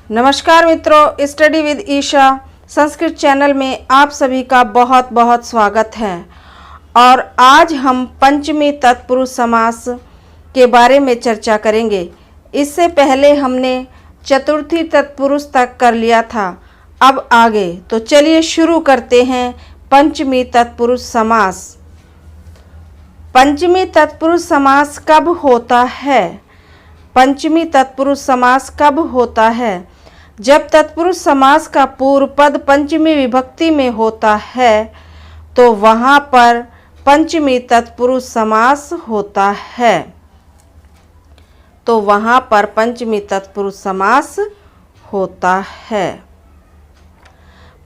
नमस्कार मित्रों, study with Isha Sanskrit channel में आप सभी का बहुत बहुत स्वागत है। और आज हम पंचमी तत्पुरुष समास के बारे में चर्चा करेंगे। इससे पहले हमने चतुर्थी तत्पुरुष तक कर लिया था। अब आगे तो चलिए शुरू करते हैं पंचमी तत्पुरुष समास। पंचमी तत्पुरुष समास कब होता है? पंचमी तत्पुरुष समास कब होता है? जब तत्पुरुष समास का पूर्व पद पंचमी विभक्ति में होता है तो वहाँ पर पंचमी तत्पुरुष समास होता है। तो वहाँ पर पंचमी तत्पुरुष समास होता है।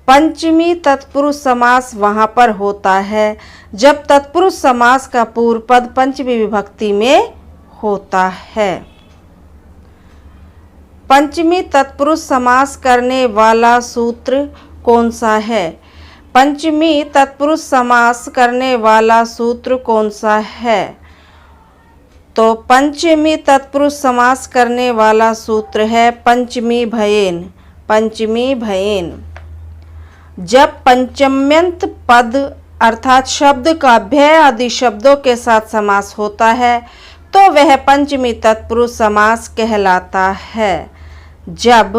पंचमी तत्पुरुष समास वहाँ पर होता है जब तत्पुरुष समास का पूर्व पद पंचमी विभक्ति में होता है। पंचमी तत्पुरुष समास करने वाला सूत्र कौन सा है? पंचमी तत्पुरुष समास करने वाला सूत्र कौन सा है? तो पंचमी तत्पुरुष समास करने वाला सूत्र है पंचमी भयेन। पंचमी भयेन। जब पंचम्यंत पद अर्थात शब्द का भय आदि शब्दों के साथ समास होता है तो वह पंचमी तत्पुरुष समास कहलाता है। जब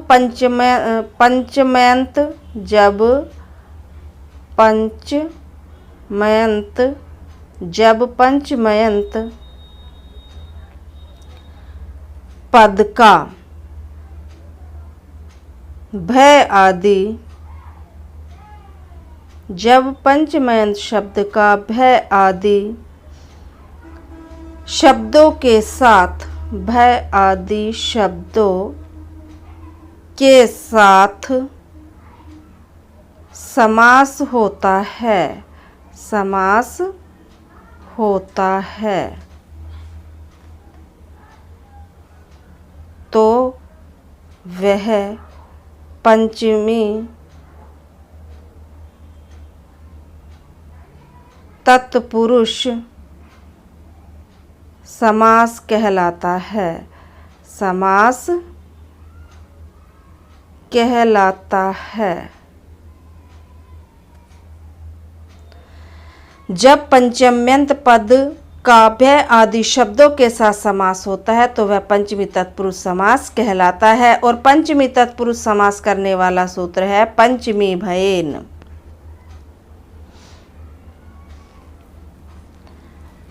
पंचमयंत पद का भय आदि जब पंचमयंत शब्द का भय आदि शब्दों के साथ भय आदि शब्दों के साथ समास होता है। समास होता है तो वह पंचमी तत्पुरुष समास कहलाता है। समास कहलाता है। जब पंचम्यंत पद का भय आदि शब्दों के साथ समास होता है तो वह पंचमी तत्पुरुष समास कहलाता है। और पंचमी तत्पुरुष समास करने वाला सूत्र है पंचमी भयेन।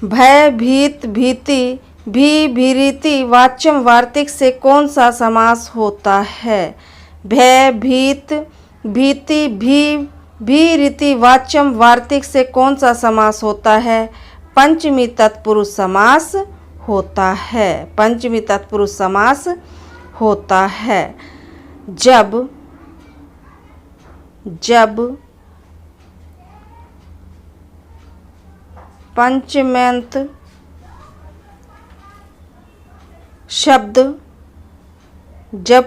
भय, भीत, भीति, भी, भीरिति वाच्यम वार्तिक से कौन सा समास होता है? भय, भीत, भीति, भीरिति वाच्यम वार्तिक से कौन सा समास होता है? पंचमी तत्पुरुष समास होता है। पंचमी तत्पुरुष समास होता है। जब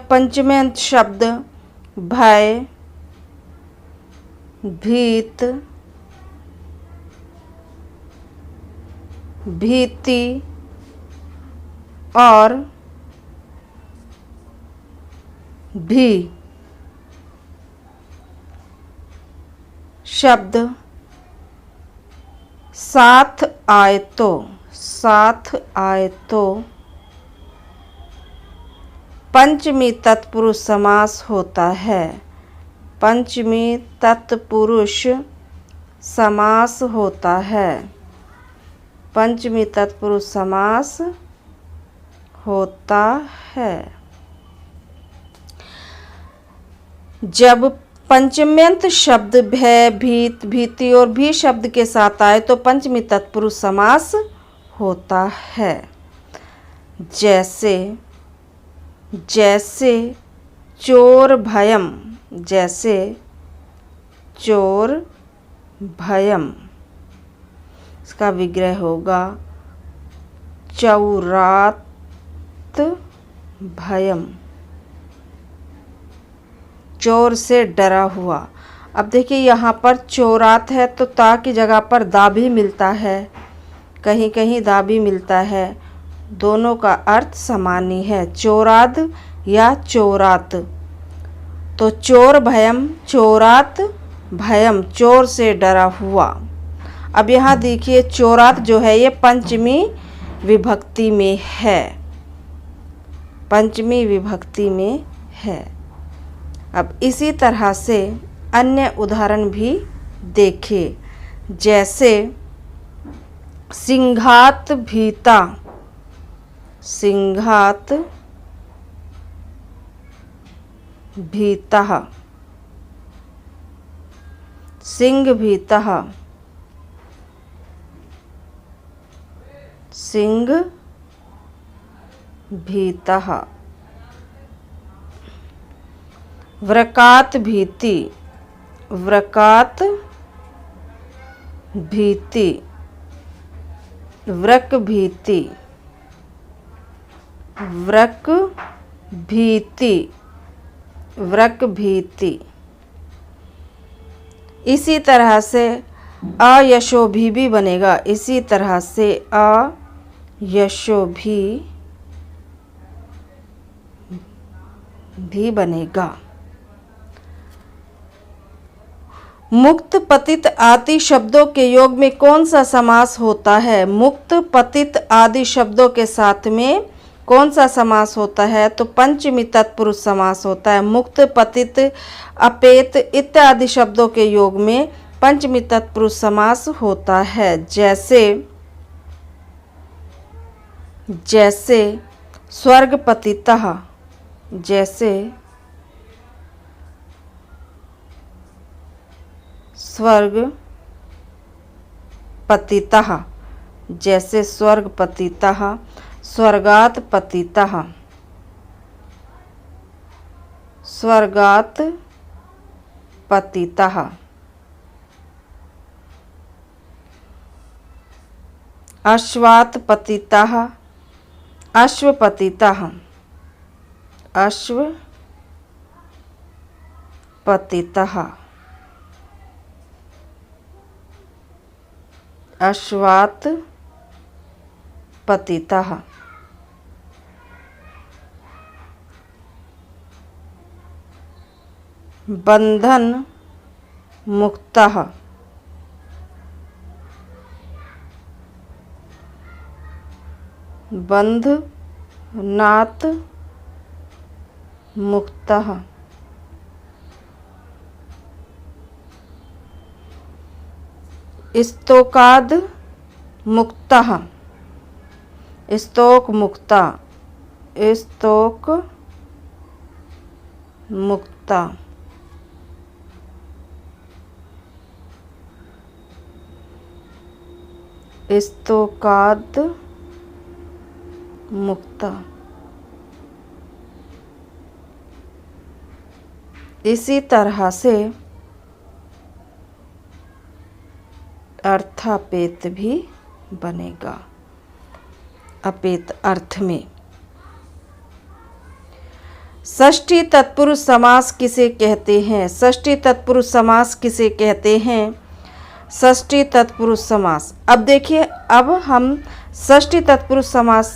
पंचम्यंत शब्द भय, भीत, भीति और भी शब्द साथ आए तो पंचमी तत्पुरुष समास होता है। पंचमी तत्पुरुष समास होता है। पंचमी तत्पुरुष समास होता है। जब पंचम्यंत शब्द भय, भीत, भीति और भी शब्द के साथ आए तो पंचमी तत्पुरुष समास होता है। जैसे चोर भयम। जैसे चोर भयम। इसका विग्रह होगा चौरात भयम। चोर से डरा हुआ। अब देखिए यहाँ पर चौरात है तो ता की जगह पर दा भी मिलता है, कहीं कहीं दा भी मिलता है। दोनों का अर्थ समान ही है, चोराद या चोरात। तो चोर भयम, चोरात भयम, चोर से डरा हुआ। अब यहाँ देखिए चोरात जो है ये पंचमी विभक्ति में है, पंचमी विभक्ति में है। अब इसी तरह से अन्य उदाहरण भी देखें, जैसे सिंघात भीता, सिंघात भीतः, सिंह भीतः, सिंह भीतः। व्रकात भीति, व्रकात भीति, व्रक भीति, व्रक भीति, व्रक भीति। इसी तरह से अयशोभी भी बनेगा, इसी तरह से अयशोभी भी बनेगा। मुक्त पतित आदि शब्दों के योग में कौन सा समास होता है? मुक्त पतित आदि शब्दों के साथ में कौन सा समास होता है? तो पंचमी तत्पुरुष समास होता है। मुक्त पतित अपेत इत्यादि शब्दों के योग में पंचमी तत्पुरुष समास होता है। जैसे स्वर्ग पतितः, जैसे स्वर्ग पतितः, जैसे स्वर्ग पतितः, स्वर्गात पतितः, स्वर्गात पतितः। अश्वात पतितः, अश्व पतितः, अश्व पतितः, अश्वात पतितः। बंधन मुक्तः, बंधनात् मुक्तः। स्तोकाद मुक्तः, स्तोक मुक्ता, स्तोक मुक्ता। स्तोकाद मुक्ता। इसी तरह से अर्थापेत भी बनेगा, अपेत अर्थ में। षष्ठी तत्पुरुष समास किसे कहते हैं? षष्ठी तत्पुरुष समास किसे कहते हैं? षष्ठी तत्पुरुष समास। अब देखिए, अब हम षष्ठी तत्पुरुष समास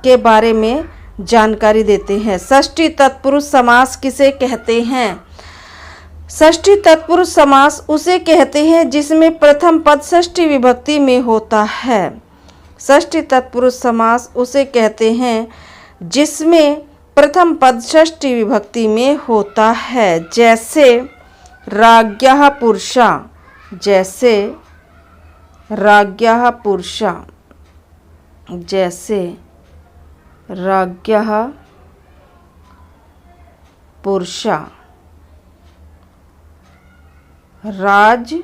के बारे में जानकारी देते हैं। षष्ठी तत्पुरुष समास किसे कहते हैं? षष्ठी तत्पुरुष समास उसे कहते हैं जिसमें प्रथम पद षष्ठी विभक्ति में होता है। षष्ठी तत्पुरुष समास उसे कहते हैं जिसमें प्रथम पद षष्ठी विभक्ति में होता है। जैसे राज्ञः पुरुषा, जैसे राज्ञः पुरुषा, जैसे राज्ञः पुरुषा, राज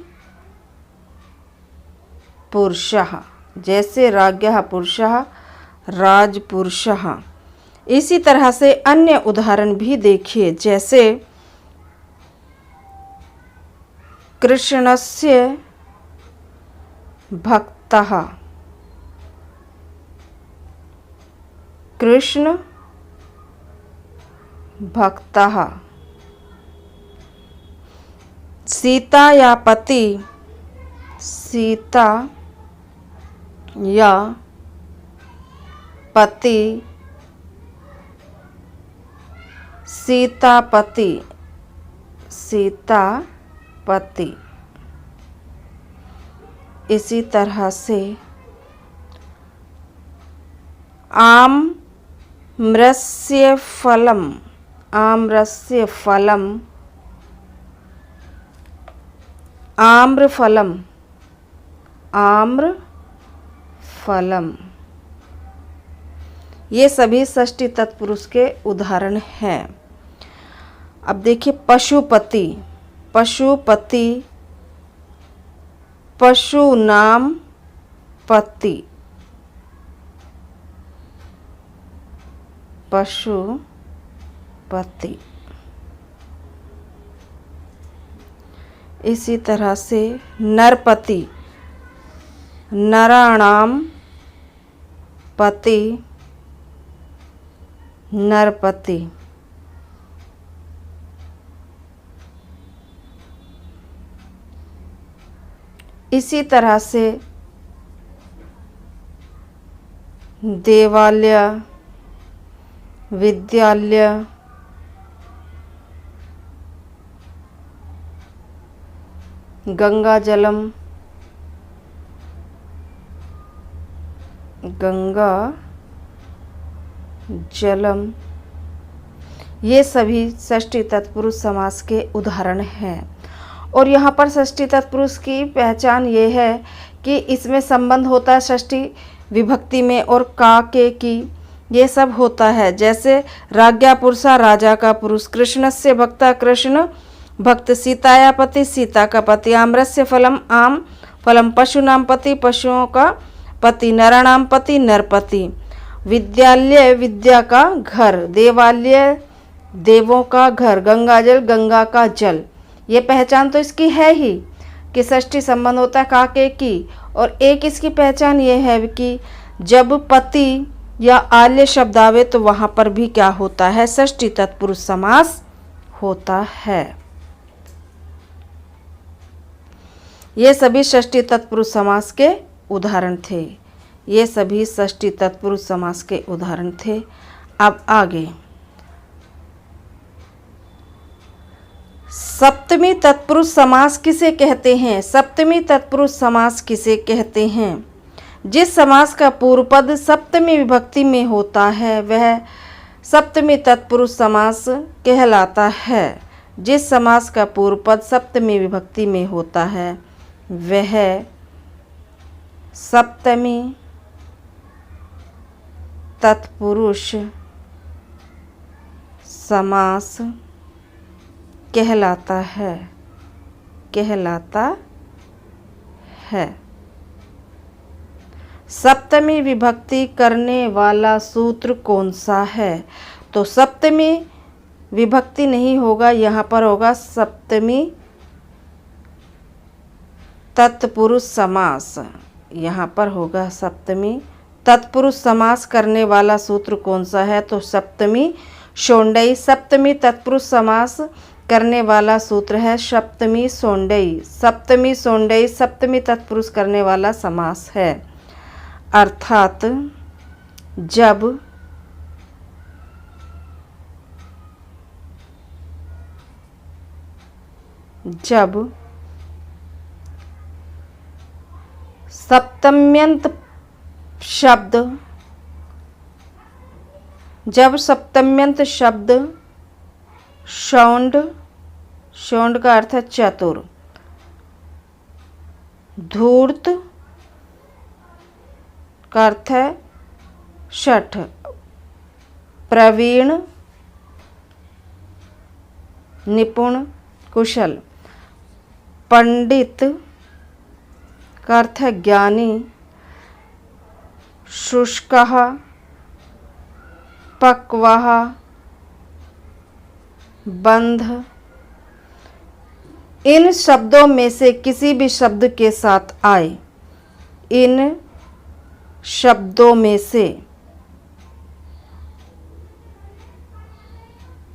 पुरुषः, जैसे राज्ञः पुरुषः, राजपुरुषः। इसी तरह से अन्य उदाहरण भी देखिए, जैसे कृष्णस्य भक्तः, कृष्ण भक्तः। सीता या पति, सीता या पति, सीतापति, सीतापति। इसी तरह से आम्रस्य फलम, आम्रस्य फलम, आम्रफलम, आम्रफलम। ये सभी षष्ठी तत्पुरुष के उदाहरण हैं। अब देखिए पशुपति, पशुपति, पशु नाम पति, पशुपति। इसी तरह से नरपति, नराणाम पति, नरपति। इसी तरह से देवालय, विद्यालय, गंगा जलम, गंगा जलम। ये सभी षष्ठी तत्पुरुष समास के उदाहरण हैं। और यहाँ पर षष्ठी तत्पुरुष की पहचान ये है कि इसमें संबंध होता है षष्ठी विभक्ति में और का के की, ये सब होता है। जैसे राज्ञा पुरुषा, राजा का पुरुष, कृष्णस्य भक्ता, कृष्ण भक्त, सीताया पति, सीता का पति, आम्रस्य फलम, आम फलम, पशुनाम पति, पशुओं का पति, नराणाम पति, नरपति, विद्यालय, विद्या का घर, देवालय, देवों का घर, गंगाजल, गंगा का जल। ये पहचान तो इसकी है ही कि षष्ठी संबंध होता है का के की। और एक इसकी पहचान ये है कि जब पति या आल्य शब्द आवे तो वहाँ पर भी क्या होता है, षष्ठी तत्पुरुष समास होता है। ये सभी षष्ठी तत्पुरुष समास के उदाहरण थे। ये सभी षष्ठी तत्पुरुष समास के उदाहरण थे। अब आगे सप्तमी तत्पुरुष समास किसे कहते हैं? सप्तमी तत्पुरुष समास किसे कहते हैं? जिस समास का पूर्व पद सप्तमी विभक्ति में होता है वह सप्तमी तत्पुरुष समास कहलाता है। जिस समास का पूर्व पद सप्तमी विभक्ति में होता है वह सप्तमी तत्पुरुष समास कहलाता है, कहलाता है। सप्तमी विभक्ति करने वाला सूत्र कौन सा है? तो सप्तमी विभक्ति नहीं होगा, यहाँ पर होगा सप्तमी तत्पुरुष समास। यहाँ पर होगा सप्तमी तत्पुरुष समास करने वाला सूत्र कौन सा है? तो सप्तमी शोंडई। सप्तमी तत्पुरुष समास करने वाला सूत्र है सप्तमी सोंडई। सप्तमी सोंडई सप्तमी तत्पुरुष करने वाला समास है। अर्थात जब सप्तम्यंत शब्द शौंड का अर्थ है चतुर, धूर्त का अर्थ है शठ, प्रवीण निपुण कुशल, पंडित का अर्थ है ज्ञानी, शुष्कः पक्वः बंध। इन शब्दों में से किसी भी शब्द के साथ आए, इन शब्दों में से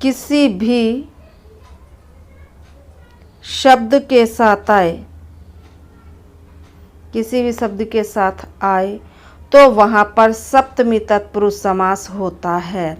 किसी भी शब्द के साथ आए, किसी भी शब्द के साथ आए तो वहाँ पर सप्तमी तत्पुरुष समास होता है।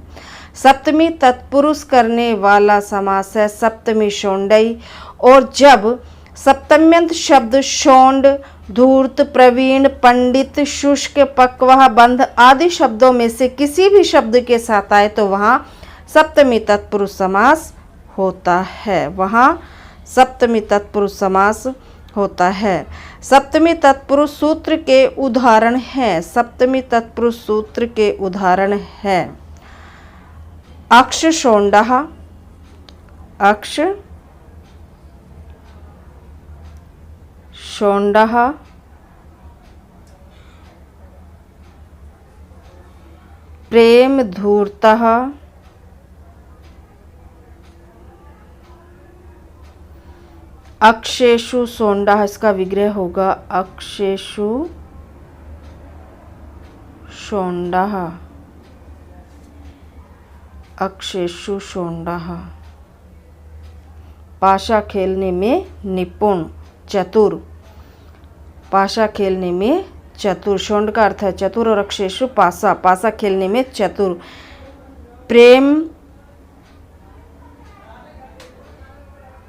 सप्तमी तत्पुरुष करने वाला समास है सप्तमी शोंडई। और जब सप्तम्यंत शब्द शोंड, धूर्त, प्रवीण, पंडित, शुष्क, पक्वः, बंध आदि शब्दों में से किसी भी शब्द के साथ आए तो वहाँ सप्तमी तत्पुरुष समास होता है। वहाँ सप्तमी तत्पुरुष समास होता है। सप्तमी तत्पुरुष सूत्र के उदाहरण हैं। सप्तमी तत्पुरुष सूत्र के उदाहरण हैं अक्ष शोंडः, अक्ष शोंडः, प्रेम धूर्तः, अक्षेषु शोंडः, इसका विग्रह होगा अक्षेषु शोंडः, अक्षेषु शोंडः। पाशा खेलने में निपुण, चतुर, पाशा खेलने में चतुर। शोंड का अर्थ है चतुर और अक्षेषु पासा, पासा खेलने में चतुर। प्रेम,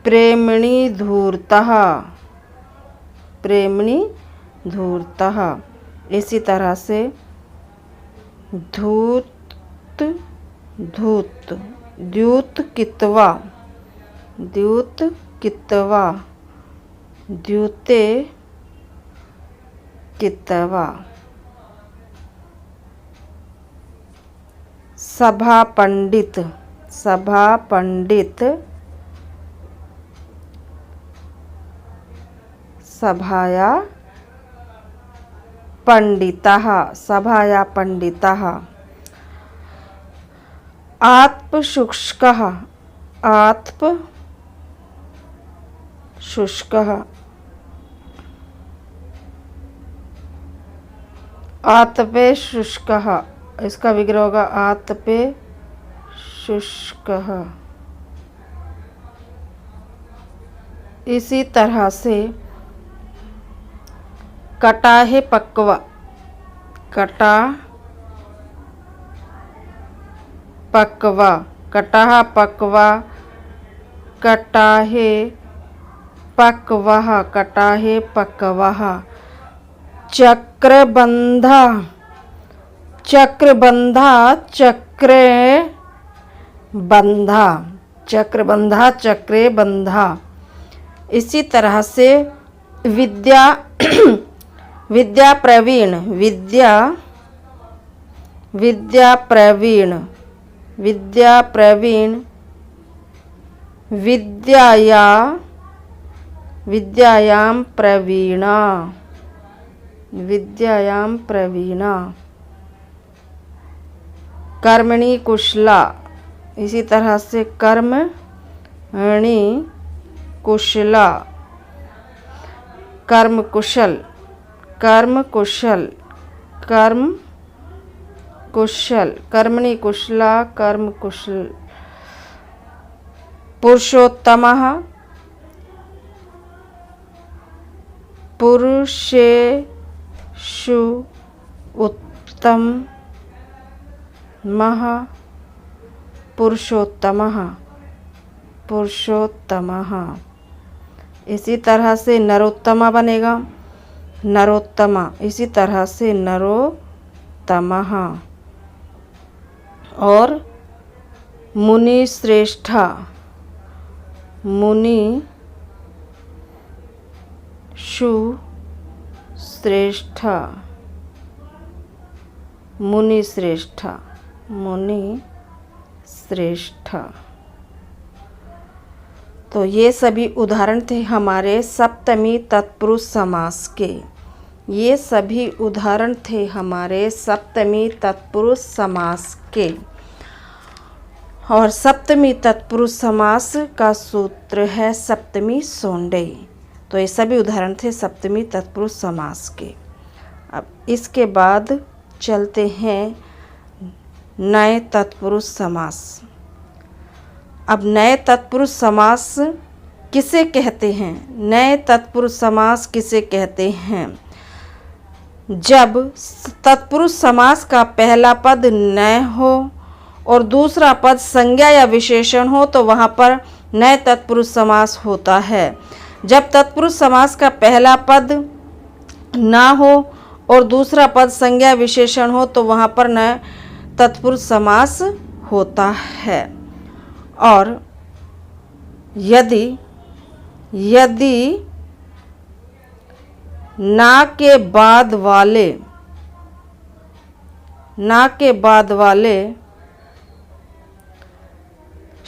प्रेमणी धूर्तः, प्रेमणी धूर्तः। इसी तरह से धूत, धूत, द्यूत कितवा, द्यूत कितवा, द्यूते कितवा। सभा पंडित, सभा पंडित, सभाया पंडितः, सभाया पंडितः। आत्म शुष्कः, आत्म शुष्कः, आतपे शुष्कः, इसका विग्रह होगा आतपे शुष्कः। इसी तरह से कटाहे पक्वा, कटा पक्वा, कटाह पक्वा, कटाहे पक्वः, कटाहे पक्वः। चक्रबंधा, चक्रबंधा, चक्रे बंधा, चक्रबंधा, चक्रे बंधा। इसी तरह से विद्या, विद्या प्रवीण, विद्या, विद्या प्रवीण, विद्या प्रवीण, विद्याया, विद्यायाम प्रवीणा, विद्यायाम प्रवीणा। कर्मणि कुशला, इसी तरह से कर्मणि कुशला, कर्म कुशल, कर्म कुशल, कर्म कुशल, कर्मणि कुशला, कर्म कुशल। पुरुषोत्तमः, पुरुषेषु उत्तमः, पुरुषोत्तमः, पुरुषोत्तमः। इसी तरह से नरोत्तमा बनेगा, नरोत्तमा। इसी तरह से नरोत्तमः। और मुनि श्रेष्ठा, मुनि शु श्रेष्ठा, मुनि श्रेष्ठा, मुनि श्रेष्ठा। तो ये सभी उदाहरण थे हमारे सप्तमी तत्पुरुष समास के। ये सभी उदाहरण थे हमारे सप्तमी तत्पुरुष समास के। और सप्तमी तत्पुरुष समास का सूत्र है सप्तमी शोंडई। तो ये सभी उदाहरण थे सप्तमी तत्पुरुष समास के। अब इसके बाद चलते हैं नए तत्पुरुष समास। अब नए तत्पुरुष समास किसे कहते हैं? नए तत्पुरुष समास किसे कहते हैं? जब तत्पुरुष समास का पहला पद न हो और दूसरा पद संज्ञा या विशेषण हो तो वहाँ पर नए तत्पुरुष समास होता है। जब तत्पुरुष समास का पहला पद ना हो और दूसरा पद संज्ञा विशेषण हो तो वहाँ पर नए तत्पुरुष समास होता है। और यदि ना के बाद वाले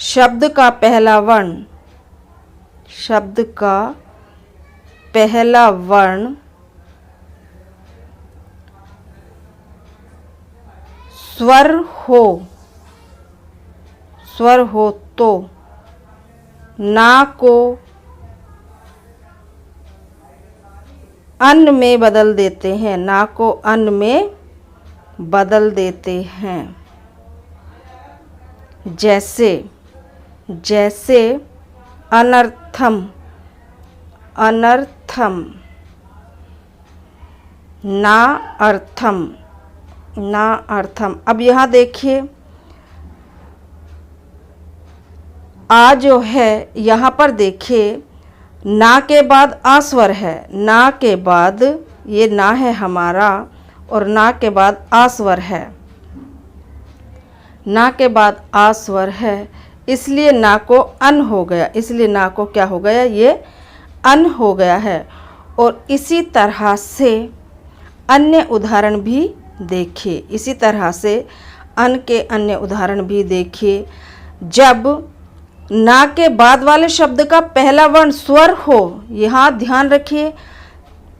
शब्द का पहला वर्ण स्वर हो तो ना को अन में बदल देते हैं, ना को अन में बदल देते हैं। जैसे अनर्थम ना अर्थम। अब यहाँ देखिए आ जो है, यहाँ पर देखिए ना के बाद आस्वर है, ना के बाद ये ना है हमारा और ना के बाद आस्वर है, ना के बाद आस्वर है, इसलिए ना को अन हो गया, इसलिए ना को क्या हो गया, ये अन हो गया है। और इसी तरह से अन्य उदाहरण भी देखिए, इसी तरह से अन के अन्य उदाहरण भी देखिए। जब ना के बाद वाले शब्द का पहला वर्ण स्वर हो, यहाँ ध्यान रखिए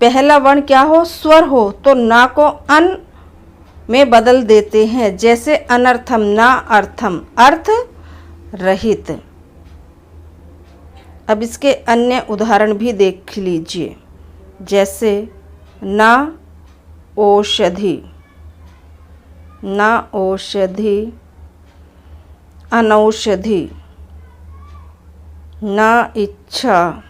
पहला वर्ण क्या हो, स्वर हो, तो ना को अन में बदल देते हैं। जैसे अनर्थम ना अर्थम, अर्थ रहित। अब इसके अन्य उदाहरण भी देख लीजिए। जैसे ना औषधि, अनौषधि, ना इच्छा,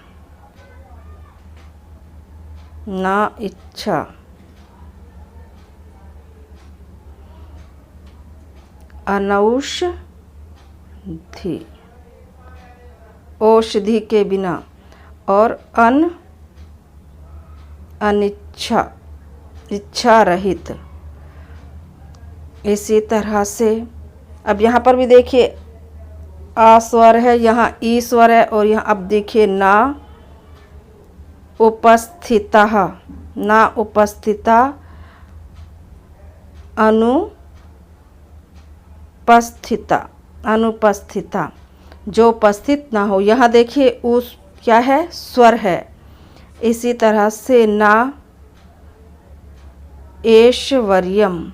अनौषधि, औषधि के बिना, और अनिच्छा, इच्छा रहित। इसी तरह से अब यहाँ पर भी देखिए आ स्वर है, यहाँ ई स्वर है, और यहाँ अब देखिए ना उपस्थिता, अनुपस्थिता, जो उपस्थित ना हो। यहाँ देखिए उस क्या है, स्वर है। इसी तरह से ना ऐश्वर्यम,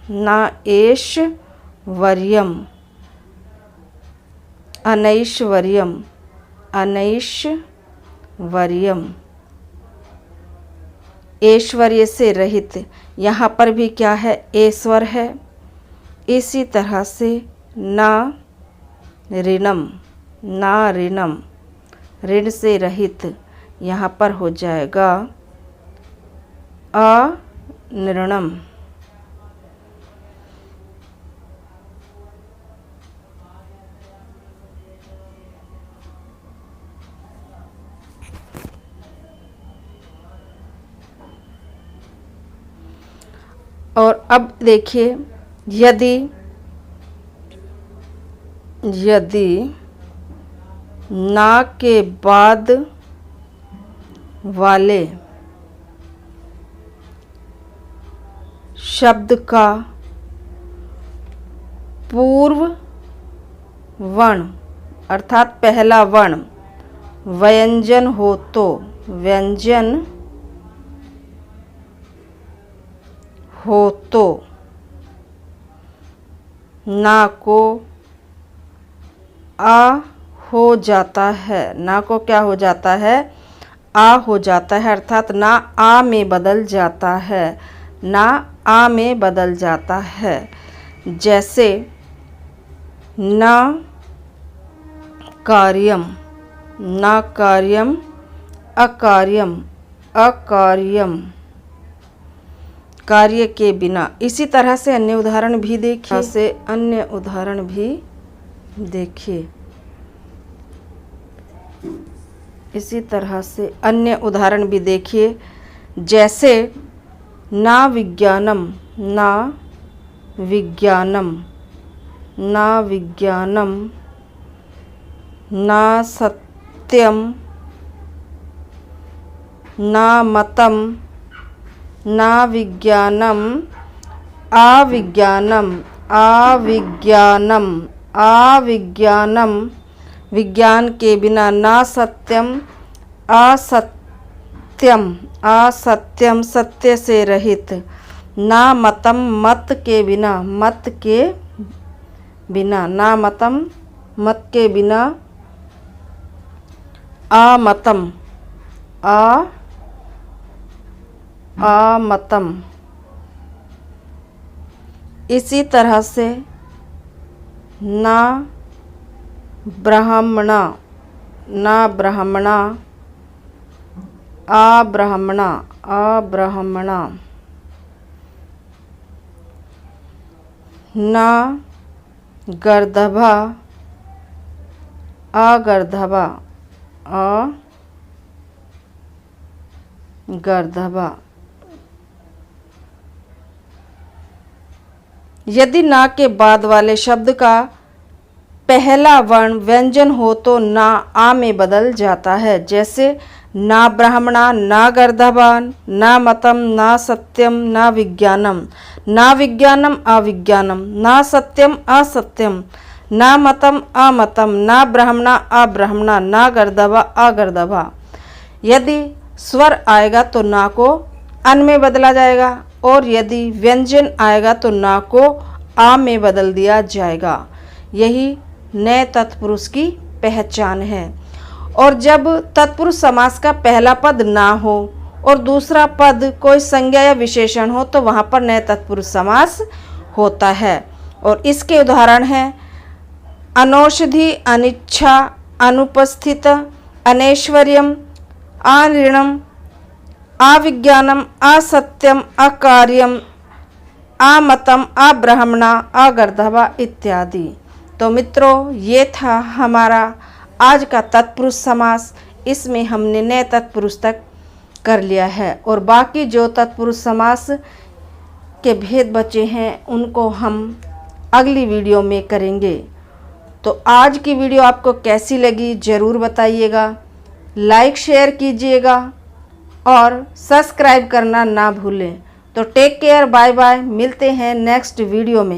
अनैश्वर्यम, ऐश्वर्य से रहित। यहाँ पर भी क्या है, ऐश्वर है। इसी तरह से ना ऋणम, ऋण से रहित। यहाँ पर हो जाएगा अनिर्णम। और अब देखिए यदि ना के बाद वाले शब्द का पूर्व वर्ण अर्थात पहला वर्ण व्यंजन हो तो, ना को आ हो जाता है, ना को क्या हो जाता है, आ हो जाता है, अर्थात ना आ में बदल जाता है, ना आ में बदल जाता है। जैसे ना कार्यम, अकार्यम, कार्य के बिना। इसी तरह से अन्य उदाहरण भी देखिए। इसी तरह से अन्य उदाहरण भी देखिए, जैसे ना विज्ञानम, ना विज्ञानम, ना विज्ञानम, ना सत्यम, ना मतम, ना विज्ञानम, अविज्ञानम, अविज्ञानम, अविज्ञानम, विज्ञान के बिना। ना सत्यम, असत्यम, असत्यम, सत्य से रहित। ना मतम, मत के बिना, मत के बिना। ना मतम, मत के बिना। अमतम, अमतम। इसी तरह से ना ब्राह्मणा, ना ब्राह्मणा, अब्राह्मणा, अब्राह्मणा। ना गर्दभा, अगर्दभा, अगर्दभा। यदि ना के बाद वाले शब्द का पहला वर्ण व्यंजन हो तो ना आ में बदल जाता है। जैसे ना ब्राह्मणा, ना गर्दभान, ना मतम, ना सत्यम, ना विज्ञानम, ना विज्ञानम, अविज्ञानम, ना सत्यम, असत्यम, ना मतम, अमतम, ना ब्राह्मणा, अब्राह्मणा, ना गर्दभा, अगर्दभा। यदि स्वर आएगा तो ना को अन में बदला जाएगा, और यदि व्यंजन आएगा तो ना को आ में बदल दिया जाएगा। यही नए तत्पुरुष की पहचान है। और जब तत्पुरुष समास का पहला पद ना हो और दूसरा पद कोई संज्ञा या विशेषण हो तो वहाँ पर नए तत्पुरुष समास होता है। और इसके उदाहरण हैं अनौषधि, अनिच्छा, अनुपस्थित, अनैश्वर्यम, अनृणम, अविज्ञानम, असत्यम, अकार्यम, अमतम, अब्राह्मणा, अगर्दभा इत्यादि। तो मित्रों, ये था हमारा आज का तत्पुरुष समास। इसमें हमने नए तत्पुरुष तक कर लिया है, और बाकी जो तत्पुरुष समास के भेद बचे हैं उनको हम अगली वीडियो में करेंगे। तो आज की वीडियो आपको कैसी लगी ज़रूर बताइएगा, लाइक शेयर कीजिएगा और सब्सक्राइब करना ना भूलें। तो टेक केयर, बाय बाय, मिलते हैं नेक्स्ट वीडियो में।